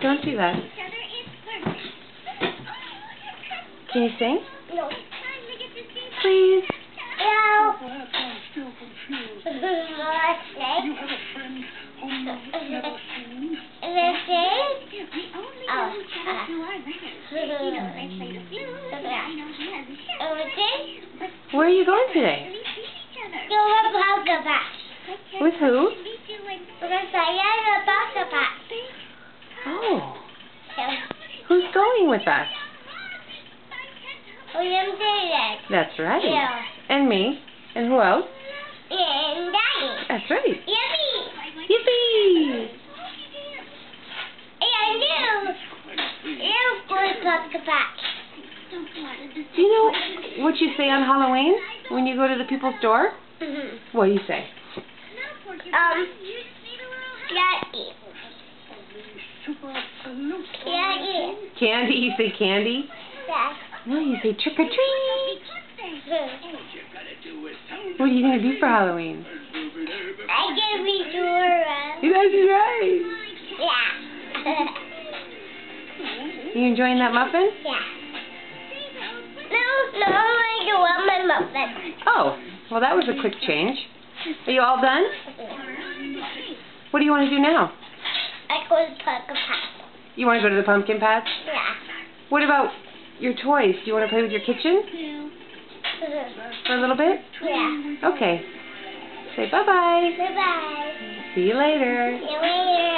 Don't do that. Can you sing? No. Please. No. You have a friend whom you've never seen? Where are you going today? With who? Oh. Who's going with us? That's right. Yeah. And me. And who else? And Daddy. That's right. Yippee! Yippee! And you going to back. Do you know what you say on Halloween when you go to the people's door? What do you say? Daddy. Daddy. Candy? You say candy? Yes. No, you say trick or treat. What are you going to do for Halloween? I can be Dora. That's right. Yeah. You enjoying that muffin? Yeah. No, I don't want my muffin. Oh, well that was a quick change. Are you all done? What do you want to do now? I go to pumpkin patch. You want to go to the pumpkin patch? Yeah. What about your toys? Do you want to play with your kitchen for a little bit? Yeah. Okay. Say bye-bye. Bye-bye. See you later. See you later.